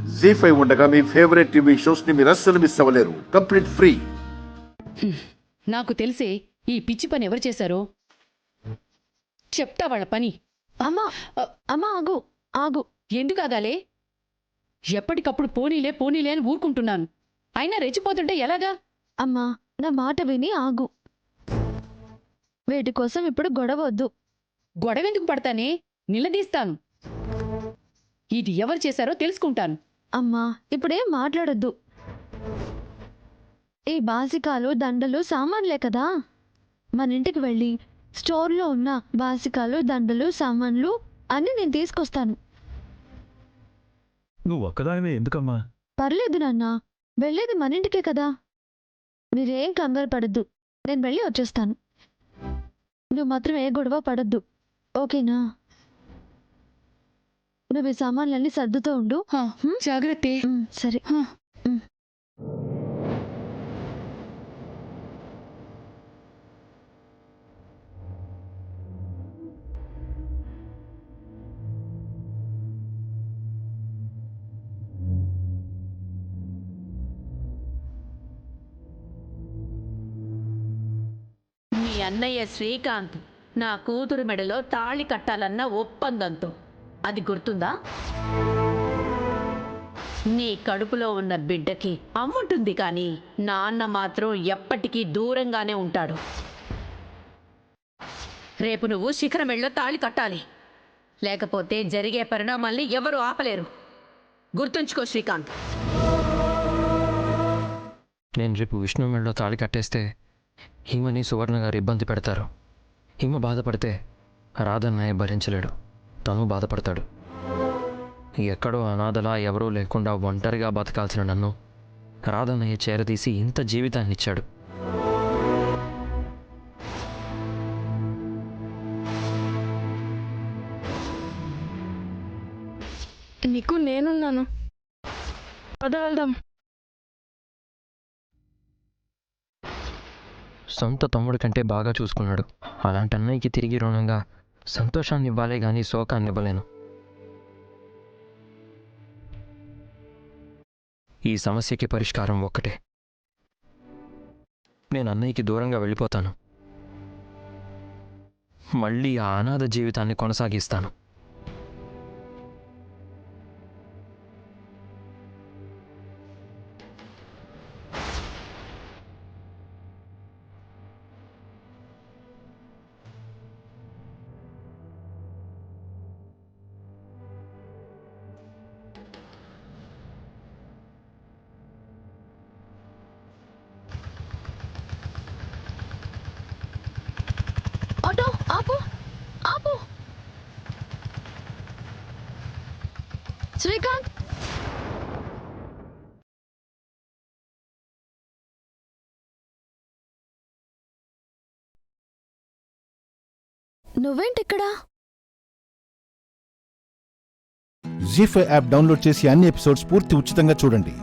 జీ5 ఉండగా మీ favourite TV shows ని మీరు అస్సలు మిస్ అవ్వలేరు. Complete free. నాకు తెలిసే ఈ పిచ్చి పని ఎవరు చేశారో చెప్తా వాళ్ళ పని. అమ్మా అమ్మా ఆగు ఆగు. ఎందుకు ఆగాలే? ఎప్పటికప్పుడు పోనీలే పోనీలే అని ఊరుకుంటున్నాను. అయినా రెచ్చిపోతుంటే ఎలాగా? అమ్మా నా మాట విని ఆగు. వీటి కోసం ఇప్పుడు గొడవ వద్దు. గొడవెందుకు పడతానే? నిలదీస్తాను. ఇది ఎవరు చేశారో తెలుసుకుంటాను. అమ్మా ఇప్పుడేం మాట్లాడొద్దు. ఈ బాసికాలు దండలు సామాన్లే కదా. మన ఇంటికి వెళ్ళి స్టోర్లో ఉన్న బాసికాలు దండలు సామాన్లు అన్నీ నేను తీసుకొస్తాను. నువ్వు ఒక్కదానివే ఎందుకమ్మా? పర్లేదు నాన్న, వెళ్ళేది మన ఇంటికే కదా. మీరేం కంగారు పడద్దు, నేను వెళ్ళి వచ్చేస్తాను. నువ్వు మాత్రం ఏ గొడవ పడద్దు, ఓకేనా? నువ్వు ఈ సామాన్లన్నీ సర్దుతూ ఉండు. జాగ్రత్త. సరే. మీ అన్నయ్య శ్రీకాంత్ నా కూతురు మెడలో తాళి కట్టాలన్న ఒప్పందంతో, అది గుర్తుందా? నీ కడుపులో ఉన్న బిడ్డకి అమ్ముంటుంది కానీ నాన్న మాత్రం ఎప్పటికీ దూరంగానే ఉంటాడు. రేపు నువ్వు శిఖర మెడలో తాళి కట్టాలి, లేకపోతే జరిగే పరిణామాల్ని ఎవరూ ఆపలేరు. గుర్తుంచుకో శ్రీకాంత్. నేను రేపు విష్ణు మెడలో తాళి కట్టేస్తే హిమని సువర్ణ గారు ఇబ్బంది పెడతారు. హిమ బాధపడితే రాధన్నయ్య భరించలేడు, తను బాధపడతాడు. ఎక్కడో అనాథలా ఎవరూ లేకుండా ఒంటరిగా బతకాల్సిన నన్ను రాధన్నయ్య చేరదీసి ఇంత జీవితాన్ని ఇచ్చాడు. నీకు నేనున్నాను, వదలదాం. సొంత తమ్ముడి కంటే బాగా చూసుకున్నాడు. అలాంటి అన్నయ్యకి తిరిగి రుణంగా సంతోషాన్ని ఇవ్వాలే కానీ శోకాన్ని ఇవ్వలేను. ఈ సమస్యకి పరిష్కారం ఒక్కటే. నేను అన్నయ్యకి దూరంగా వెళ్ళిపోతాను. మళ్ళీ ఆ అనాథ జీవితాన్ని కొనసాగిస్తాను. ఆటో ఆపు ఆపు. శ్రీకాంత్, నువ్వేంటిక్కడ? జీ5 యాప్ డౌన్లోడ్ చేసి అన్ని ఎపిసోడ్స్ పూర్తి ఉచితంగా చూడండి.